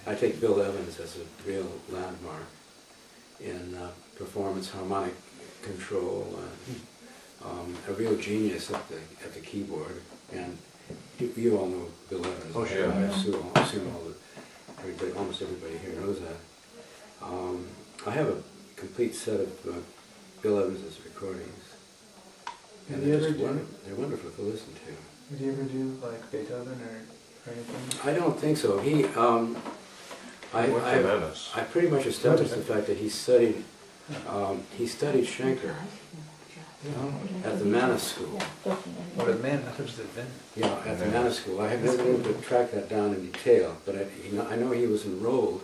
I take Bill Evans as a real landmark in performance, harmonic control, a real genius at the keyboard. And you all know Bill Evans. Oh, sure. I assume almost everybody here knows that. I have a complete set of Bill Evans' recordings, and they're wonderful to listen to. Did you ever do like Beethoven or anything? I don't think so. I pretty much established the fact that he studied Schenker at the Manus School. What a man! I thought it was the Venice. Yeah, at the Manus School. I have never been able to track that down in detail, but I know he was enrolled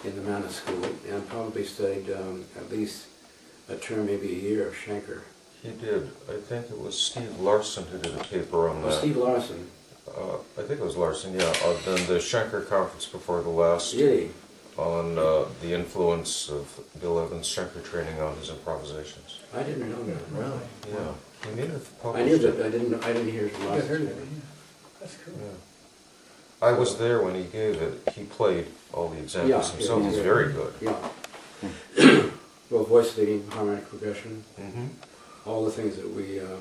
in the Manus School and probably studied at least a term, maybe a year of Schenker. He did. I think it was Steve Larson who did a paper on that. Steve Larson. I think it was Larson, yeah. Then the Schenker conference before the last. Really? On the influence of Bill Evans' Schenker training on his improvisations. I didn't know that. Really? Yeah. He may have published I knew that. I didn't hear it. I heard of it. Yeah. That's cool. Yeah. I was there when he gave it. He played all the examples himself. He's very good. Yeah. Well, voice leading, harmonic progression, all the things that we are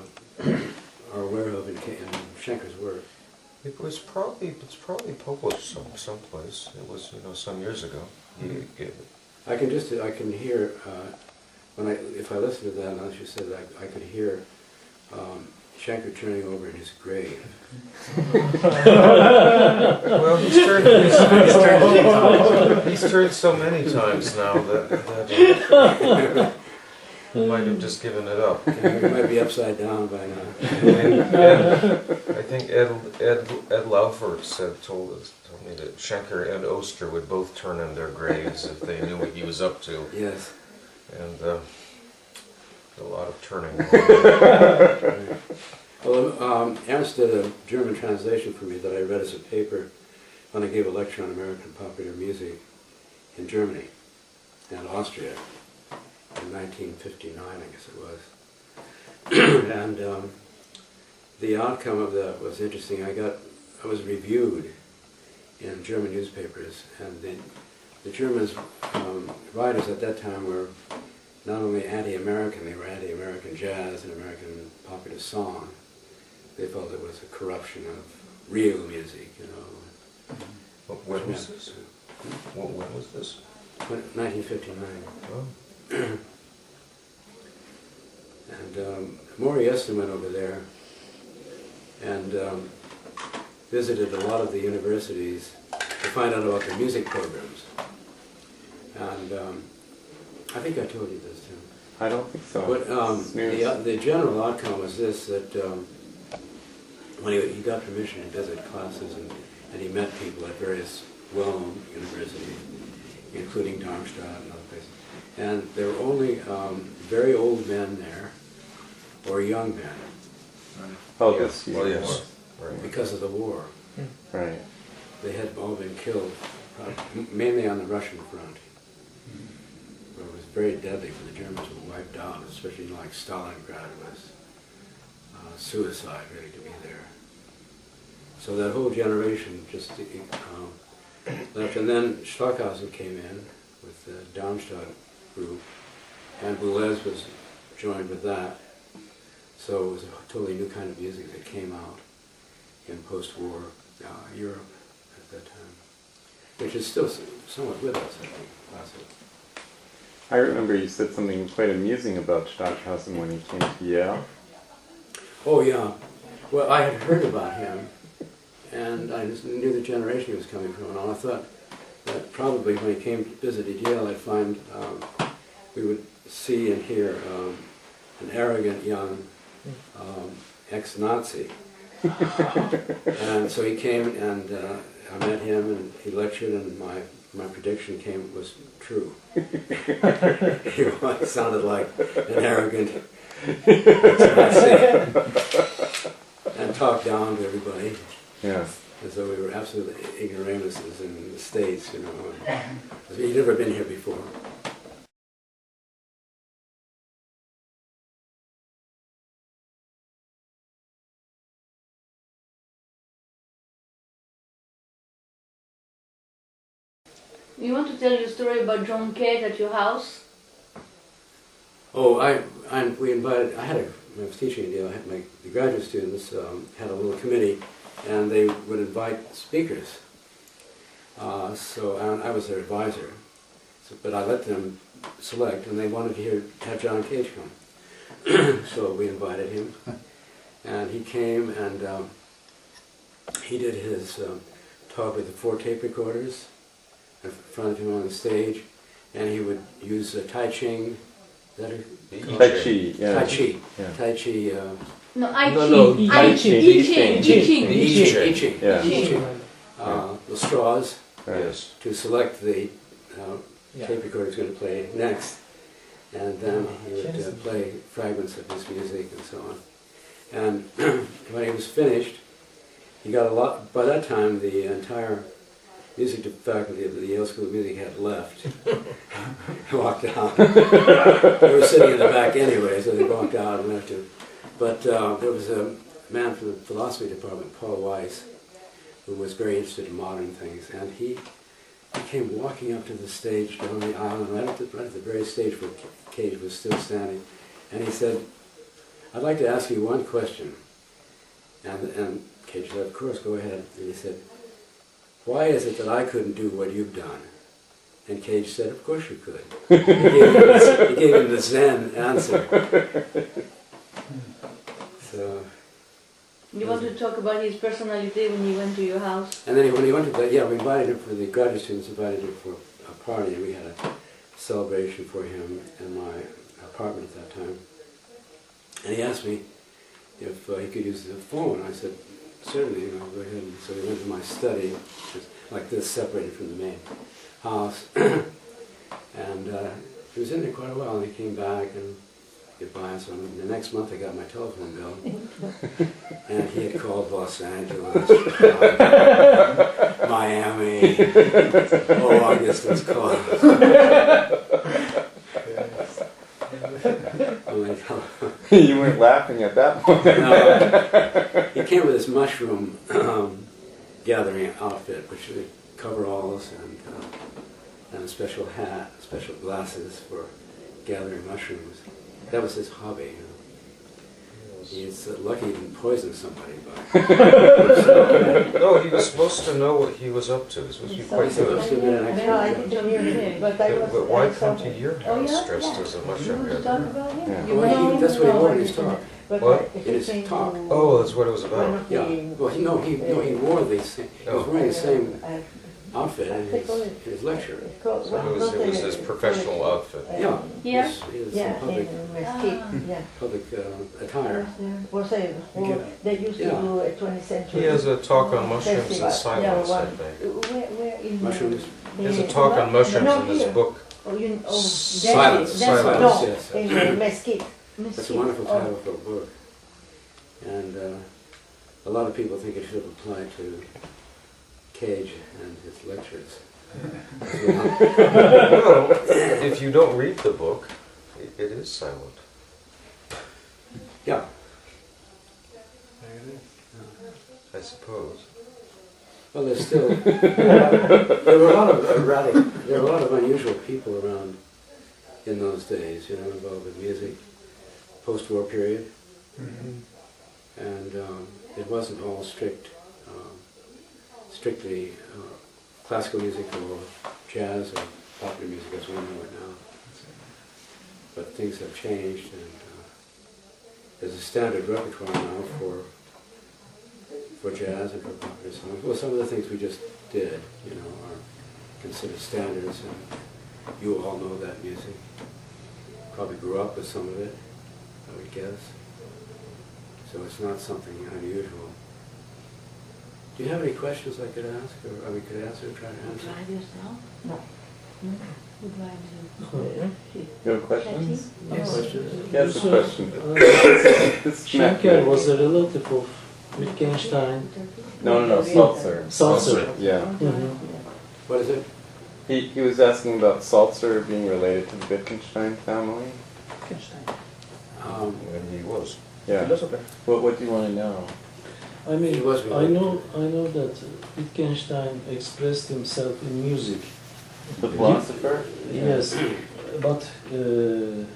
aware of in Schenker's work. It's probably published someplace. It was some years ago. He gave it. I can hear if I listen to that, and as you said, I could hear Schenker turning over in his grave. Well, he's turned so many times now that he might have just given it up. He might be upside down by now. And I think Ed Laufert told me that Schenker and Oster would both turn in their graves if they knew what he was up to. Yes. And a lot of turning. Well, Ernst did a German translation for me that I read as a paper when I gave a lecture on American popular music in Germany and Austria in 1959, I guess it was. And the outcome of that was interesting. I was reviewed in German newspapers, and the German writers at that time were not only anti-American, they were anti-American jazz and American popular song. They felt it was a corruption of real music, When was this? When was this? 1959. Oh. And Maury Esten went over there and visited a lot of the universities to find out about the music programs. And I think I told you this too. I don't think so. But the general outcome was this, that when he got permission to visit classes and he met people at various well-known universities, including Darmstadt and other places, and there were only very old men there, or young men. Oh, yes. Well, yes. Right. Because of the war. Right. They had all been killed, mainly on the Russian front. Where it was very deadly for the Germans were wiped out, especially like Stalingrad. It was suicide really to be there. So that whole generation just left. And then Stockhausen came in with the Darmstadt group, and Boulez was joined with that. So it was a totally new kind of music that came out in post-war Europe at that time, which is still somewhat with us, I think, classic. I remember you said something quite amusing about Stockhausen when he came to Yale. Oh yeah, well I had heard about him, and I just knew the generation he was coming from, and I thought that probably when he came to visit Yale, I'd find we would see and hear an arrogant young ex-Nazi. And so he came, and I met him, and he lectured, and my prediction was true. He sounded like an arrogant ex-Nazi, and talked down to everybody. Yeah. As though we were absolute ignoramuses in the States, He'd never been here before. You want to tell your story about John Cage at your house? Oh, we invited, I was teaching in Yale, the graduate students had a little committee, and they would invite speakers. And I was their advisor, but I let them select, and they wanted to have John Cage come. So we invited him, and he came, and he did his talk with the 4 tape recorders in front of him on the stage, and he would use Tai Ching. Is that it? Tai Chi, yeah. Tai Chi. Yeah. Tai Chi. No, I No, Ching. I I Ching. I Ching. Yeah. The straws Right. Yes. to select the tape recorder is going to play next, and then he would play fragments of his music and so on. And when he was finished, he got a lot. By that time, the entire music faculty of the Yale School of Music had left. Walked out. They were sitting in the back anyway, so they walked out and left him. But there was a man from the philosophy department, Paul Weisse, who was very interested in modern things, and he came walking up to the stage down the aisle, right at the very stage where Cage was still standing, and he said, "I'd like to ask you one question." And Cage said, "Of course, go ahead." And he said, "Why is it that I couldn't do what you've done?" And Cage said, "Of course you could." He gave him the Zen answer. So. You want to talk about his personality when he went to your house? And then when he went to we invited him for the graduate students, invited him for a party, and we had a celebration for him in my apartment at that time. And he asked me if he could use the phone. I said, "Certainly, go ahead." And so we went to my study, which is like this, separated from the main house. And he was in there quite a while, and he came back and goodbye. So the next month I got my telephone bill, and he had called Los Angeles, Miami, August was called. You weren't laughing at that point. No, he came with his mushroom gathering outfit, which was coveralls and a special hat, special glasses for gathering mushrooms. That was his hobby. He's lucky he didn't poison somebody. No, he was supposed to know what he was up to. He was supposed to be quite good. No, I didn't hear him. But I was. But why come to your Oh, house yeah? dressed Yeah. as a You mushroom want to gatherer? talk about him? Yeah. You Well, want that's what he wore in his talk. What? In his talk. Oh, that's what it was about. Yeah. Well, he wore the same. He was wearing the same outfit in his lecture. So it was his professional outfit. Yeah. Yeah? His Yeah, public in Mesquite, yeah. attire. Was a they used to do a 20th century. He has a talk on mushrooms festival. and silence, Yeah, I one. think. Where in Mushrooms. He has a talk on mushrooms No, in his here. book. Oh, Silence, silence, No, yes. in Mesquite. That's a wonderful title for a book. And a lot of people think it should apply to Cage and his lectures. Well, if you don't read the book, it is silent. Yeah. I suppose. Well, there's still there were a lot of unusual people around in those days, involved with music, post-war period, and it wasn't all strictly classical music or jazz or popular music as we know it now. But things have changed, and there's a standard repertoire now for jazz and for popular songs. Well, some of the things we just did, are considered standards, and you all know that music. Probably grew up with some of it, I would guess. So it's not something unusual. Do you have any questions I could ask, or we could answer, try to answer? Drive yourself? No. Who drives you? You have questions? Yes. Questions? Yes, a question. This is Schenker was a relative of Wittgenstein. No, Salzer. Salzer. Yeah. What is it? He was asking about Salzer being related to the Wittgenstein family. And he was. Yeah. What do you want to know? I mean, He was I know that Wittgenstein expressed himself in music, The philosopher? Yes, but in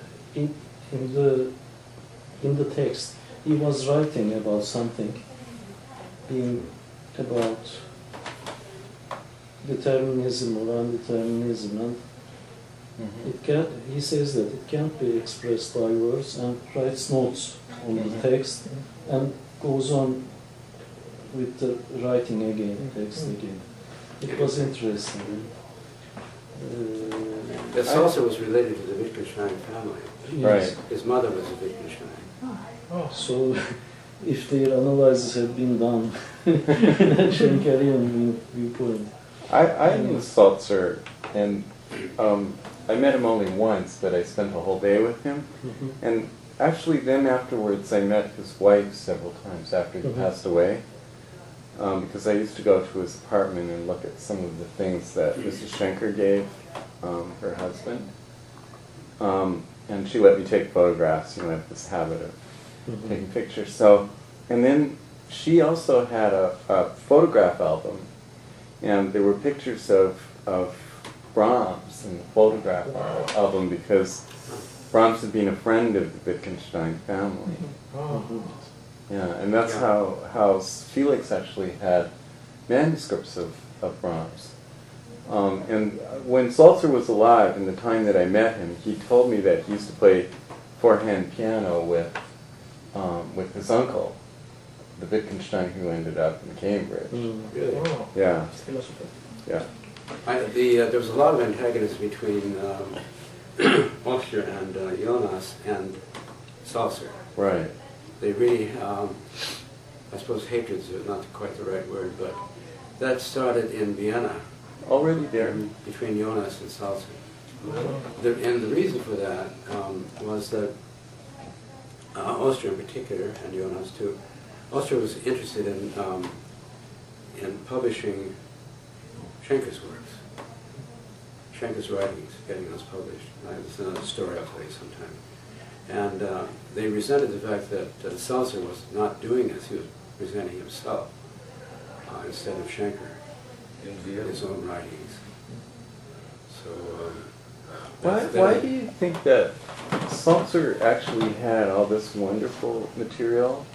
the text he was writing about something about determinism or undeterminism, and he says that it can't be expressed by words, and writes notes on the text and goes on with the writing again, text again. It was interesting. That Salzer was related to the Wittgenstein family. Yes. Right. His mother was a Wittgenstein. So, if their analysis had been done in a Schenkerian viewpoint. I knew Salzer, and I met him only once, but I spent the whole day with him. And actually then afterwards I met his wife several times after he passed away, because I used to go to his apartment and look at some of the things that Mrs. Schenker gave her husband. And she let me take photographs, I have this habit of taking pictures. So, and then she also had a photograph album, and there were pictures of Brahms in the photograph album, because Brahms had been a friend of the Wittgenstein family. Yeah, and that's how Felix actually had manuscripts of Brahms. And when Salzer was alive, in the time that I met him, he told me that he used to play four-hand piano with his uncle, the Wittgenstein who ended up in Cambridge. Really? Yeah. Yeah. There was a lot of antagonism between Oster and Jonas and Salzer. Right. They really, I suppose hatred's not quite the right word, but that started in Vienna. Already there. Between Jonas and Salzer. And the reason for that was that Oster in particular, and Jonas too, Oster was interested in publishing Schenker's works, Schenker's writings, getting those published. It's another story I'll tell you sometime. And they resented the fact that Salzer was not doing this. He was presenting himself instead of Schenker in his own writings. So, why do you think that Salzer actually had all this wonderful material?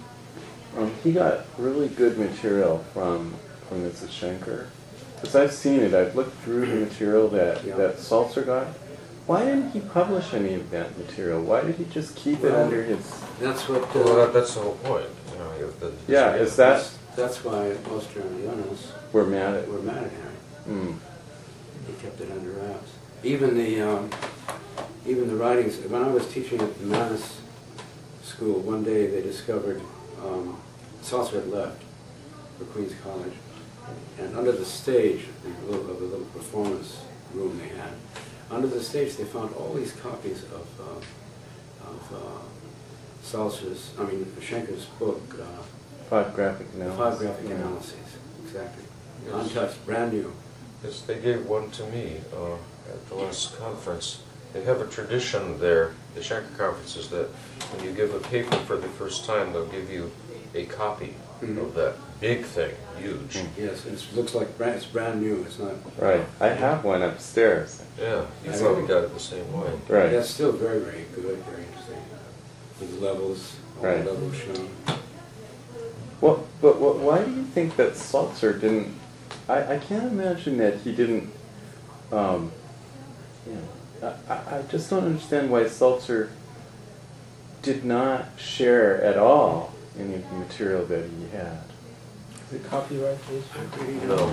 He got really good material from Mrs. Schenker. Because I've seen it, I've looked through the material that Salzer got. Why didn't he publish any of that material? Why did he just keep it under his... That's what... that's the whole point. Is that... That's why Oster and Jonas were mad at him. He kept it under wraps. Even the writings. When I was teaching at the Manus School, one day they discovered Salzer had left for Queen's College, and under the stage of the little performance room they had, under the stage they found all these copies of Schenker's book. Five graphic analyses. Five graphic analyses, exactly. Yes. Untouched, brand new. Yes, they gave one to me at the last conference. They have a tradition there, the Schenker conferences, that when you give a paper for the first time, they'll give you a copy of that big thing, huge. Yes, it looks like it's brand new. It's not. Right. I have one upstairs. Yeah, you probably got it the same way. Right. That's still very, very good, very interesting. With the levels, all the levels shown. Well, but why do you think that Salzer didn't... I can't imagine that he didn't... I just don't understand why Salzer did not share at all any of the material that he had. Is it copyright, please? I really don't know.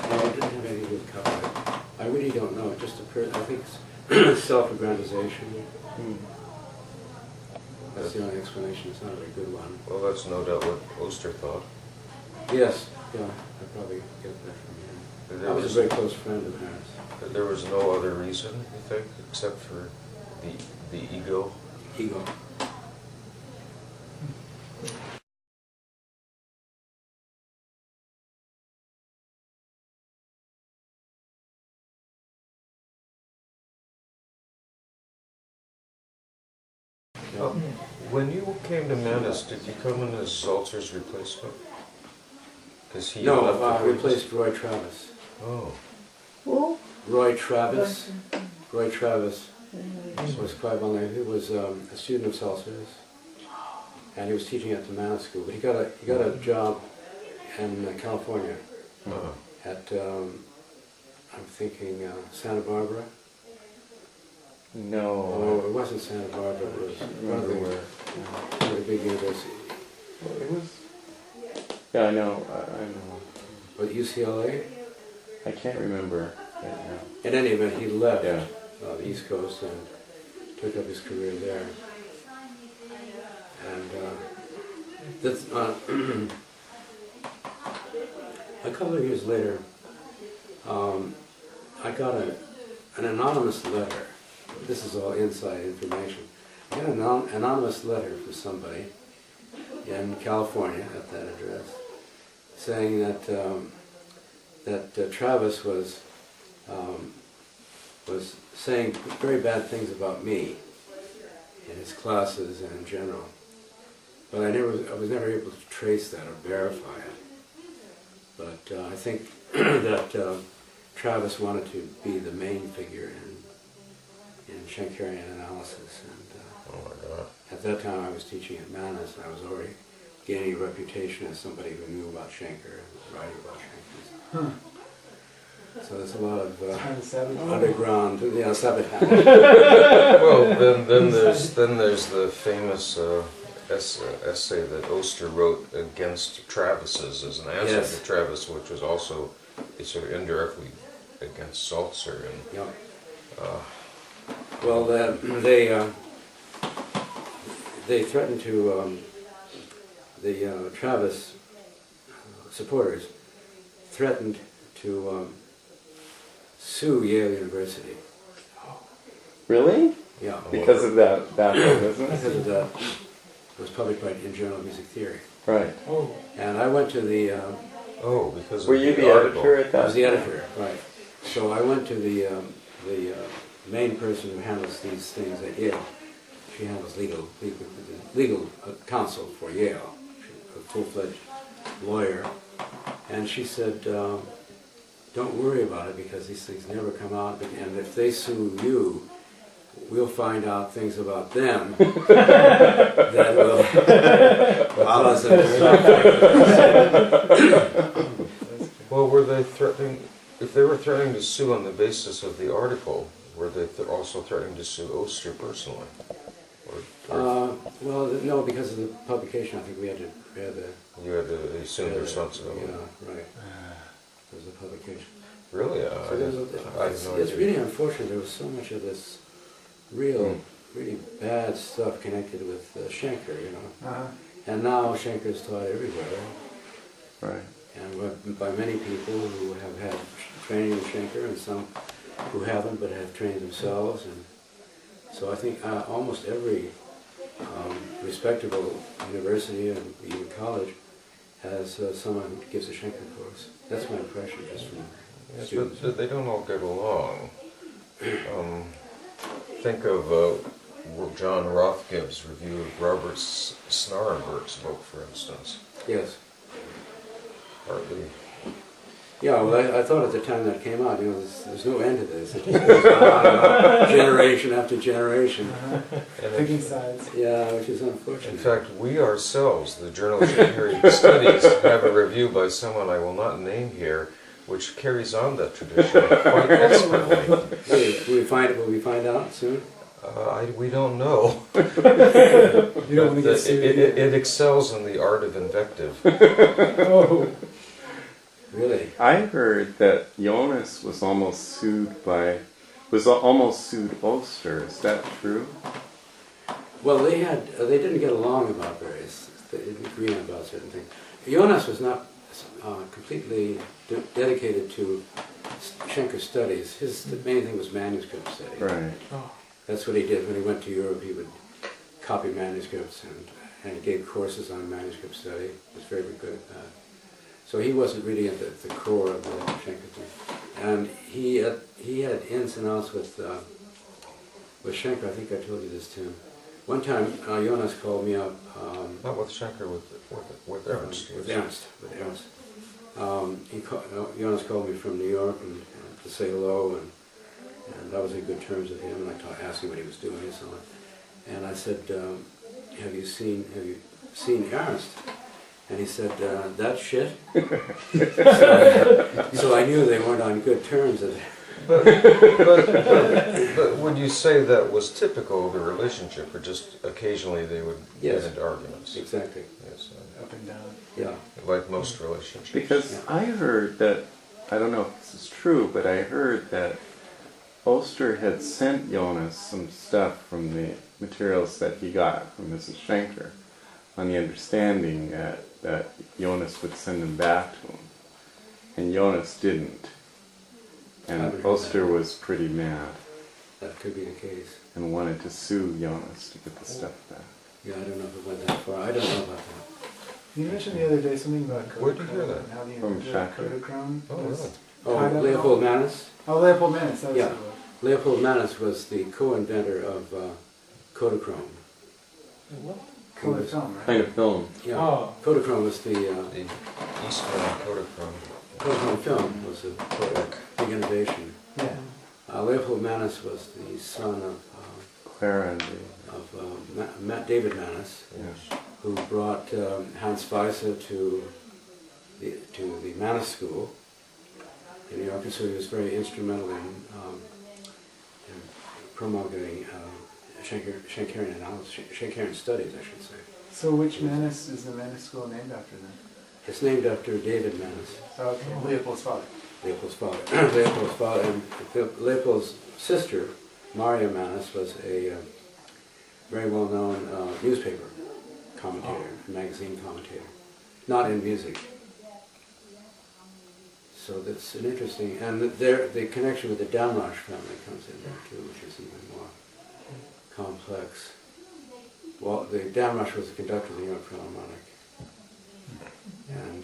No, I didn't have anything with copyright. I really don't know. It just occurred, I think it's self-aggrandization. That's the only explanation. It's not a very good one. Well, that's no doubt what Oster thought. Yes, yeah, I probably get that from him. I was a very close friend of hers. There was no other reason, you think, except for the ego? Ego. When you came to Manus, did you come in as Salzer's replacement? Because he No, I replaced Roy Travis. Oh. Who? Roy Travis. Roy Travis was quite well known. He was a student of Salzer's, and he was teaching at the Manor School. But he got a job in California at I'm thinking Santa Barbara. No. Oh, it wasn't Santa Barbara. It was Remember where? a big university. Well, it was. Yeah, I know. I know. Was it UCLA? I can't remember right now. In any event, he left Yeah. The East Coast and took up his career there. And that's, a couple of years later, I got an anonymous letter. This is all inside information. I got an anonymous letter from somebody in California at that address, saying that Travis was saying very bad things about me in his classes and in general. But I was never able to trace that or verify it. But I think that Travis wanted to be the main figure in Schenkerian analysis. And Oh my God. at that time I was teaching at Manus, and I was already gaining a reputation as somebody who knew about Schenker and was writing about Schenker. So there's a lot of Kind of savage. underground, sabotage. Well, then there's the famous essay that Oster wrote against Travis's as an answer Yes. to Travis, which was also sort of indirectly against Salzer. And Yeah. Well, they threatened to the Travis supporters threatened to sue Yale University. Really? Yeah, Because of that whole business? because of that. It was published in Journal of Music Theory, Right. Oh, and I went to the. because Were of you the the article. editor at I that? was the editor, right? So I went to the main person who handles these things at Yale. She handles legal counsel for Yale. She's a full-fledged lawyer, and she said, "Don't worry about it because these things never come out. And if they sue you, we'll find out things about them that will cause them to." Well, were they threatening? If they were threatening to sue on the basis of the article, were they also threatening to sue Oster personally? Well, no, because of the publication, I think we had to You had to assume the responsibility. Yeah, right. It was a publication. Really? So I there's it's idea. really unfortunate. There was so much of this really bad stuff connected with Schenker, you know. And now Schenker is taught everywhere, Right. and by many people who have had training in Schenker, and some who haven't but have trained themselves. And so I think almost every respectable university and even college has someone who gives a Schenker course. That's my impression, just from Yes, students. but they don't all get along. Think of John Rothgibb's review of Robert Snarenberg's book, for instance. Yes. Hardly. Yeah, well, I thought at the time that came out, you know, there's no end to this. It just goes on, generation after generation. And picking sides. Yeah, which is unfortunate. in fact, we ourselves, the Journal of Schenkerian Studies, have a review by someone I will not name here, which carries on that tradition quite expertly. Will we find out soon? We don't know. You don't want to get sued. It excels in the art of invective. Oh. Really? I heard that Jonas was almost sued Oster. Is that true? Well, they didn't get along about various. They didn't agree on about certain things. Jonas was not completely dedicated to Schenker studies. His main thing was manuscript study. Right. Oh. That's what he did when he went to Europe. He would copy manuscripts and he gave courses on manuscript study. He was very, very good at that. So he wasn't really at the core of the Schenker thing. And he had ins and outs with Schenker. I think I told you this too. One time, Jonas called me up. Not with Schenker, with Ernst. With Ernst. Jonas called me from New York and to say hello, and I was in good terms with him, and I asked him what he was doing and so on. And I said, have you seen Ernst? And he said, that shit? So I knew they weren't on good terms. But would you say that was typical of the relationship, or just occasionally they would Yes. get into arguments? Exactly. Yes, Up and down. Yeah. like most relationships. Because I heard that, I don't know if this is true, but I heard that Oster had sent Jonas some stuff from the materials that he got from Mrs. Schenker, on the understanding that Jonas would send them back to him. And Jonas didn't. And Oster was pretty mad That could be the case. and wanted to sue Jonas to get the stuff back. Yeah, I don't know if it went that far. I don't know about that. You mentioned the other day something about Where'd you hear Kodachrome that? and how the From inventor of Schenkerian. Kodachrome Oh, was really? Oh, tied up Leopold in all- Manus? Oh, Leopold Manus, that was Yeah. who it was. Leopold Manus was the co-inventor of Kodachrome. What? Color film, right? Kind of film. Yeah, Ah. Kodachrome was the The Eastman Kodachrome. Kodachrome film was a big innovation. Yeah. Leopold Manus was the son Clara and David Manus, yeah. who brought Hans Weisse to the Manus School in New York, and so he was very instrumental in promulgating Schenkerian analysis, Schenkerian studies, I should say. So which Manus is the Manus school named after then? It's named after David Manus, Okay, Leopold's father. Leopold's father. Leopold's father, and Leopold's sister, Maria Manus, was a very well-known newspaper commentator, magazine commentator, not in music. So that's an interesting, and the connection with the Damrosch family comes in there too, which is even more complex. Well, the Damrosch was the conductor of the New York Philharmonic, and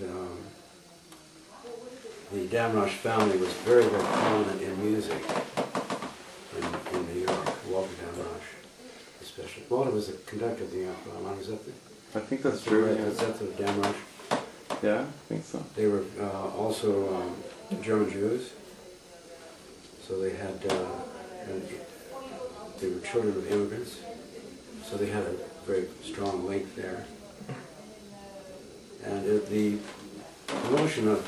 the Damrosch family was very, very prominent in music in New York. Walter Damrosch, especially. Walter was the conductor of the New York Philharmonic. Is that I think that's true. right? Yeah. Is that the Damrosch? Yeah, I think so. They were also German Jews, so they had, and they were children of immigrants, so they had a very strong link there. And the notion of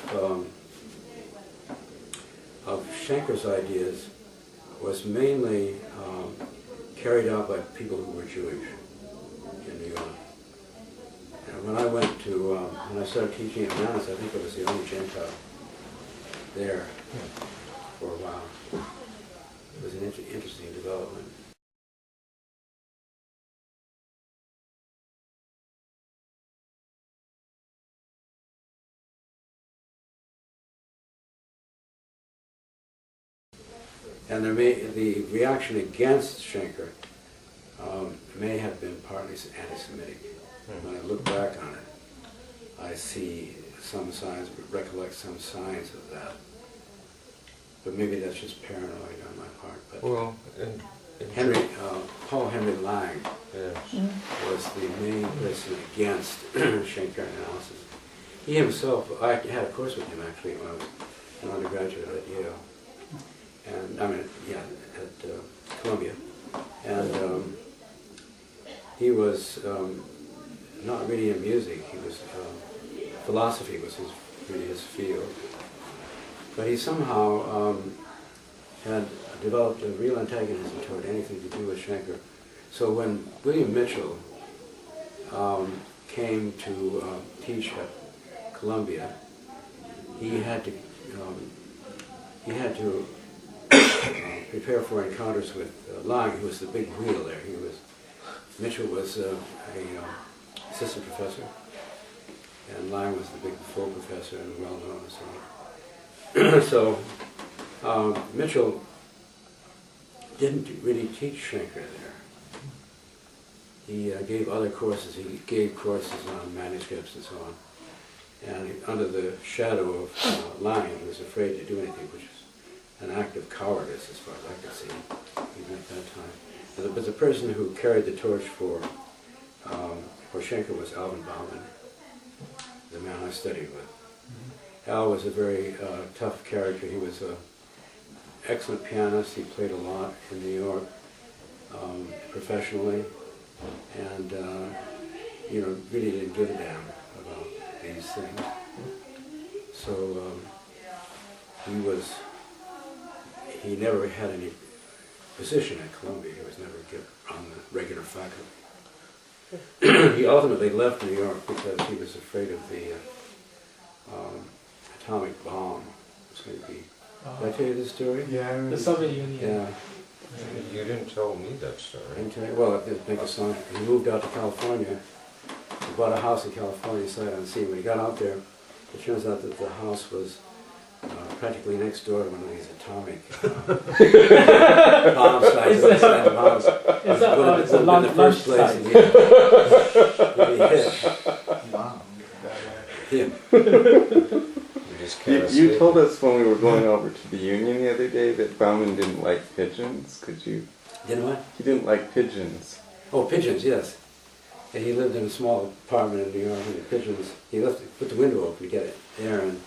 Schenker's ideas was mainly carried out by people who were Jewish in New York. And when I went to, when I started teaching at Manus, I think I was the only Gentile there for a while. It was an interesting development. And the reaction against Schenker may have been partly anti-Semitic. When I look back on it, I see some signs, recollect some signs of that. But maybe that's just paranoid on my part. But Well, Paul Henry Lang yes. was the main person against Schenkerian analysis. He himself, I had a course with him actually when I was an undergraduate at Yale. And I mean, yeah, at Columbia. And he was not really in music. He was philosophy was really his field. But he somehow had developed a real antagonism toward anything to do with Schenker. So when William Mitchell came to teach at Columbia, he had to prepare for encounters with Lang, who was the big wheel there. Mitchell was a assistant professor, and Lang was the big full professor and well known and so on. So Mitchell didn't really teach Schenker there. He gave other courses. He gave courses on manuscripts and so on. And under the shadow of Lang, he was afraid to do anything, which is an act of cowardice as far as I could see, even at that time. But the person who carried the torch for Schenker was Alvin Bauman, the man I studied with. Al was a very tough character. He was excellent pianist. He played a lot in New York professionally, and you know, really didn't give a damn about these things. So he never had any position at Columbia. He was never on the regular faculty. He ultimately left New York because he was afraid of the atomic bomb. It was going to be. Did I tell you this story? Yeah, I remember. The Soviet Union. Yeah. You didn't tell me that story. I didn't tell you. Well, to make a song, he moved out to California. He bought a house in California, sight unseen. When he got out there, it turns out that the house was practically next door to one of these atomic bomb sites. It's a lunch site. Wow. Yeah. You told us when we were going over to the Union the other day that Bauman didn't like pigeons. Could you? You know what? He didn't like pigeons. Oh, pigeons, yes. And he lived in a small apartment in New York, and the pigeons, he put the window open to get air, and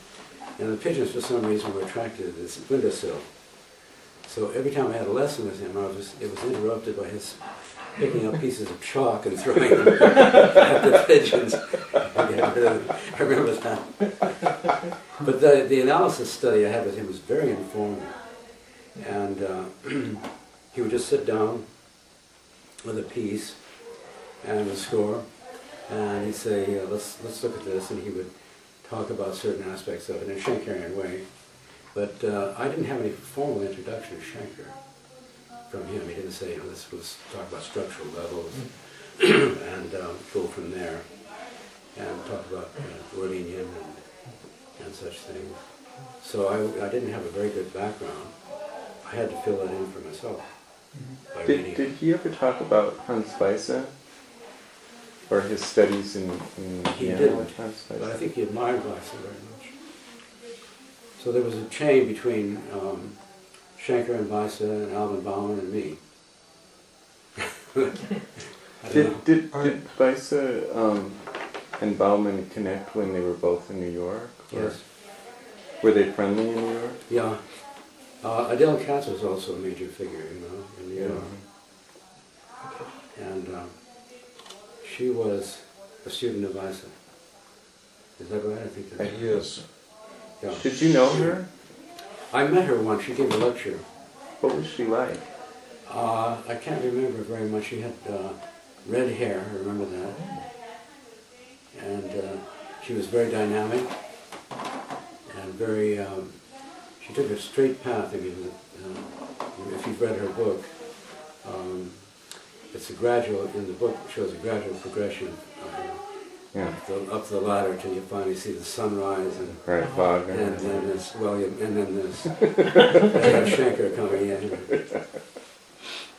the pigeons for some reason were attracted to this windowsill. So every time I had a lesson with him, it was interrupted by his picking up pieces of chalk and throwing them at the pigeons. I remember that. But the analysis study I had with him was very informative. And he would just sit down with a piece and a score, and he'd say, let's look at this, and he would talk about certain aspects of it in a Schenkerian way. But I didn't have any formal introduction to Schenker from him. He didn't say, let's talk about structural levels and go from there, and talk about Orleanian and such things. So I didn't have a very good background. I had to fill that in for myself. By reading. Did he ever talk about Hans Weisse? Or his studies in He Vienna didn't, with Hans Weisse? but I think he admired Weisse very much. So there was a chain between Schenker and Weisse and Alvin Bauman and me. Did Weisse and Bauman connect when they were both in New York? Or Yes. were they friendly in New York? Yeah. Adele Katz was also a major figure, you know, in New York. And she was a student of Weisse. Is that right? I think that's right. Yes. Yeah. Did you know her? I met her once. She gave a lecture. What was she like? I can't remember very much. She had red hair, I remember that. And she was very dynamic and very, she took a straight path. I mean, if you've read her book, it's a gradual, in the book it shows a gradual progression up the ladder till you finally see the sunrise and Right, Wagner. and then this, well, and then this Schenker coming in.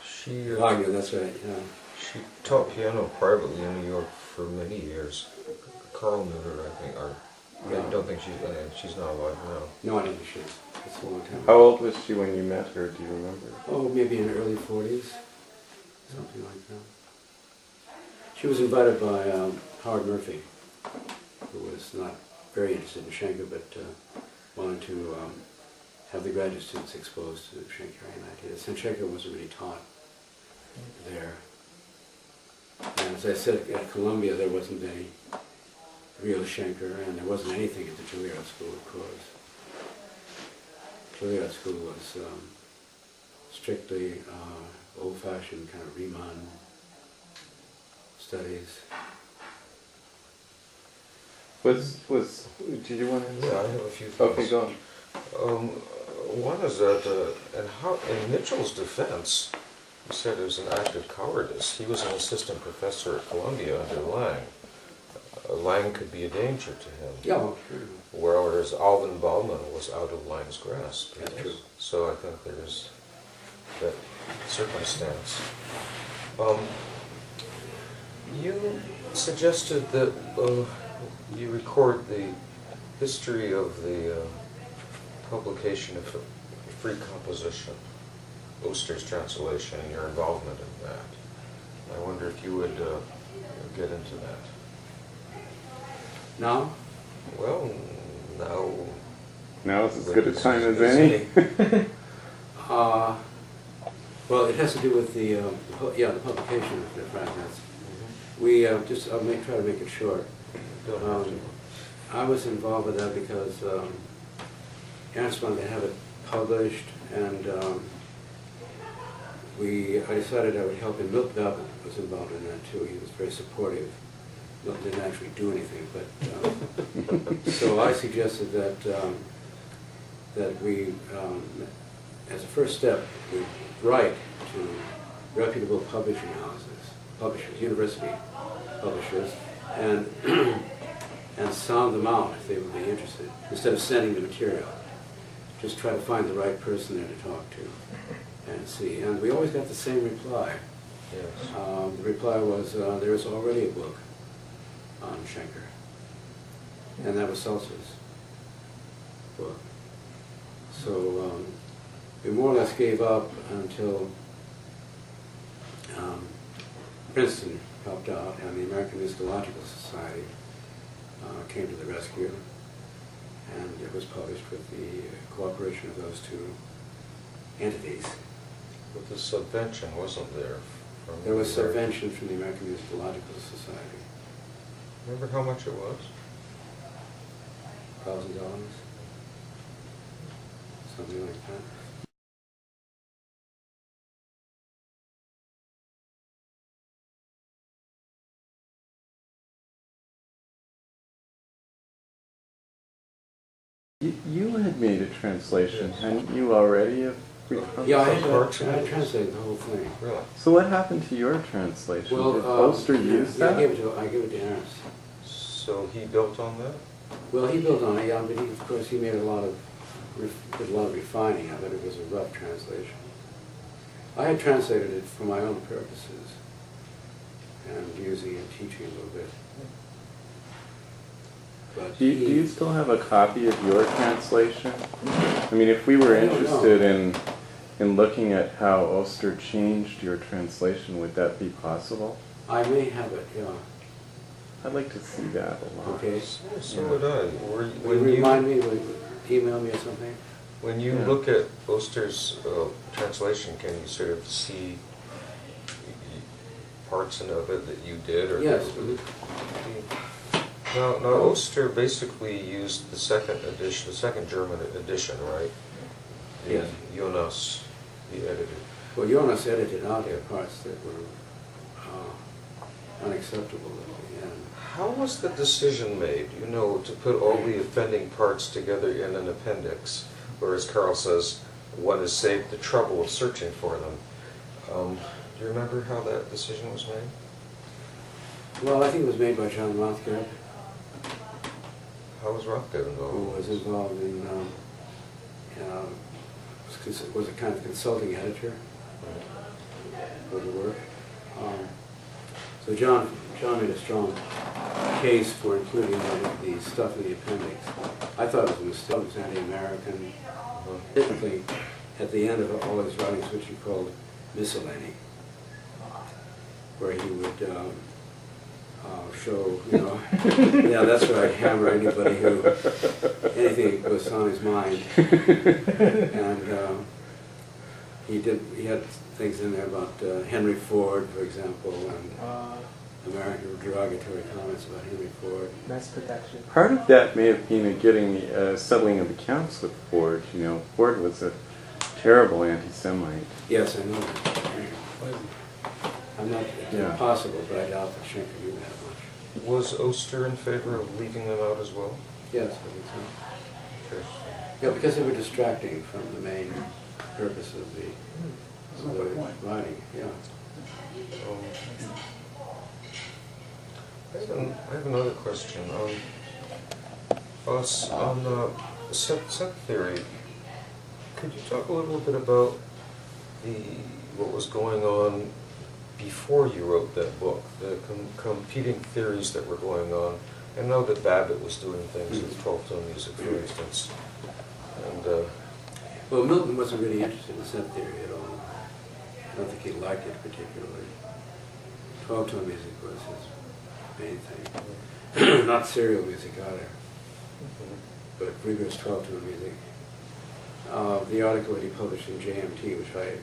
She Wagner, that's right, yeah. she taught piano privately in New York for many years. Carl knew her, I think, or I don't think she's not alive now. No, I don't think she is. It's a long time. How old was she when you met her? Do you remember? Oh, maybe in the early 40s, something like that. She was invited by Howard Murphy, who was not very interested in Schenker, but wanted to have the graduate students exposed to Schenkerian ideas. And Schenker wasn't really taught there. And as I said, at Columbia there wasn't any real Schenker, and there wasn't anything at the Juilliard School, of course. Juilliard School was strictly old-fashioned kind of Riemann studies. Did you want to? Yeah, I have a few things. Okay, go on. One is that, in Mitchell's defense, he said it was an act of cowardice. He was an assistant professor at Columbia under Lang. Lang could be a danger to him. Yeah, sure. Whereas Alvin Bauman was out of Lang's grasp. That's true. So I think there's that circumstance. You suggested that you record the history of the publication of free composition, Oster's translation, and your involvement in that. I wonder if you would get into that. Now? Well, now... Now is as good a time as any. Well, it has to do with the publication of the fragments. We I'll try to make it short. I was involved with that because Ernst wanted to have it published, and I decided I would help him. Milt was involved in that too. He was very supportive. Milt didn't actually do anything, but so I suggested that we, as a first step, we write to reputable publishing houses, university publishers, and and sound them out if they would be interested, instead of sending the material. Just try to find the right person there to talk to and see. And we always got the same reply. Yes. The reply was, there is already a book on Schenker. And that was Salzer's book. So we more or less gave up until Princeton helped out, and the American Histological Society came to the rescue, and it was published with the cooperation of those two entities. But the subvention wasn't there. There was subvention from the American Histological Society. Remember how much it was? $1,000, something like that. You had made a translation, hadn't you already? Yeah, I had translated the whole thing. Really? So what happened to your translation? Well, did Oster use that? I gave it to Ernst. So he built on that? Well, he built on it, yeah, but of course he made a lot of refining of it. It was a rough translation. I had translated it for my own purposes and using and teaching a little bit. But do you still have a copy of your translation? I mean, if we were interested in looking at how Oster changed your translation, would that be possible? I may have it, yeah. I'd like to see that a lot. Okay. So would I. Would you remind me, email me or something? When you look at Oster's translation, can you sort of see parts of it that you did? Or Yes. Now, Oster basically used the second edition, the second German edition, right? Yes. Jonas, he edited. Well, Jonas edited out the parts that were unacceptable at the end. How was the decision made, to put all the offending parts together in an appendix, where, as Carl says, one has saved the trouble of searching for them? Do you remember how that decision was made? Well, I think it was made by John Rothgard. How was Rothgard involved? Who was involved in, was a kind of consulting editor for the work. So John made a strong case for including the stuff in the appendix. I thought it was a mistake. It was anti-American. Typically, at the end of all his writings, which he called miscellany, where he would show, yeah, that's right, hammer anybody anything that was on his mind. And he had things in there about Henry Ford, for example, and American derogatory comments about Henry Ford. Mass protection. Part of that may have been getting the settling of accounts with Ford. Ford was a terrible anti-Semite. Yes, I know that. I'm not, it's impossible, but I doubt that Schenker knew that much. Was Oster in favor of leaving them out as well? Yes, I think so. Okay. Yeah, because they were distracting from the main purpose of the writing. Yeah. I have another question. On set theory, could you talk a little bit about what was going on before you wrote that book, the competing theories that were going on? I know that Babbitt was doing things with 12-tone music, for instance. And well, Milton wasn't really interested in set theory at all. I don't think he liked it particularly. 12-tone music was his main thing. Not serial music either, but rigorous 12-tone music. the article that he published in JMT, which I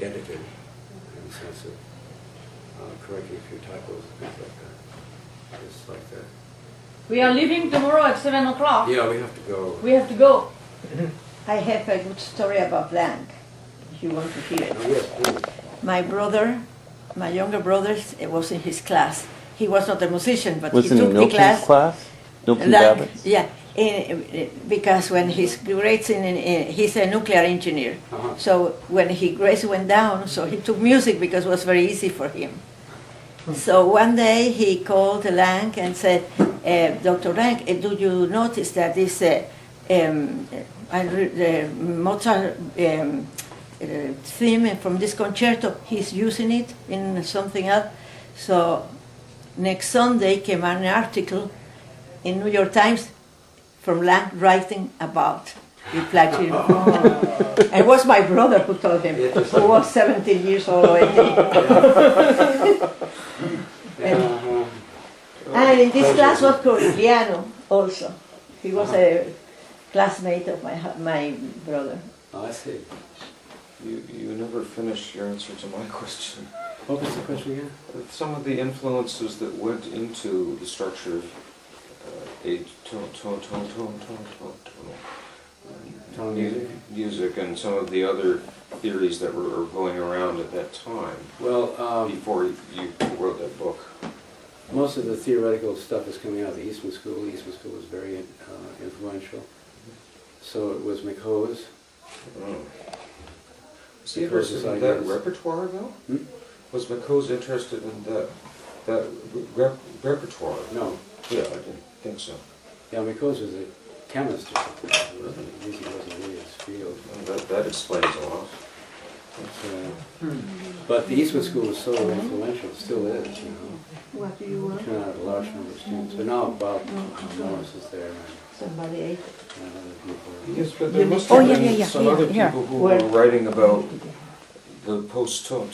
edited in the sense of correcting a few typos and things like that. Just like that. We are leaving tomorrow at 7 o'clock. Yeah, we have to go. We have to go. I have a good story about Lang, if you want to hear it. Oh, yes, please. My brother, my younger brother, was in his class. He was not a musician, but Was he in took the Milton's class? Milton Lang, Babbitt's? yeah, because when his grades he's a nuclear engineer. Uh-huh. So when his grades went down, so he took music because it was very easy for him. So one day he called Lang and said, Dr. Lang, do you notice that this Mozart theme from this concerto, he's using it in something else? So next Sunday came an article in New York Times from Lang writing about the plagiarism. It was my brother who told him, who was 17 years old or 18. And in this class was Corrigiano also. He was a classmate of my brother. Oh, I see. You never finished your answer to my question. What was the question again? Some of the influences that went into the structure of Tone music? music and some of the other theories that were going around at that time, Well, before you wrote that book. most of the theoretical stuff is coming out of the Eastman School. The Eastman School was very influential. So it was McHose. Was he interested in that repertoire, though? Hmm? Was McHose interested in that repertoire? No. Yeah, I didn't think so. Yeah, McHose was a chemist or something. Music wasn't really his field. Well, that explains a lot. But the Eastman School was so influential, still is, you know. What do you want? Turned out a large number of students. But now Bob Morris is there and Somebody ate. other people. Yes, but there must have been some other yeah. people who were writing about the post-tone,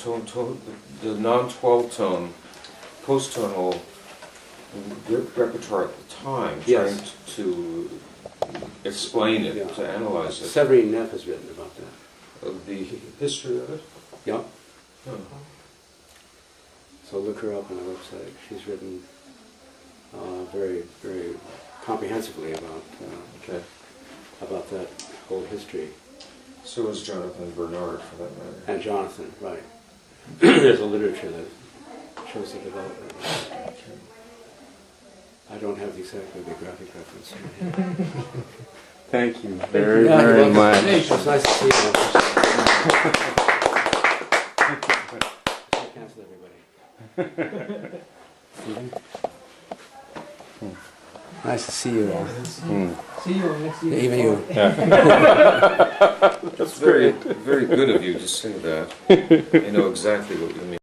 the non-12 tone, post-tonal repertoire at the time, Yes. trying to explain it, Yeah. to analyze it. Severine Neff has written about that. Of the history of it. Yeah. Oh. So look her up on the website. She's written very, very comprehensively Okay. about that whole history. So is Jonathan Bernard, for that matter. And Jonathan, right. There's a literature that shows the development. I don't have the exact bibliographic reference. Thank you very, very much. It's nice to see you. Cancel everybody. Nice to see you all. See you next week. Even you. That's very, very good of you to say that. I know exactly what you mean.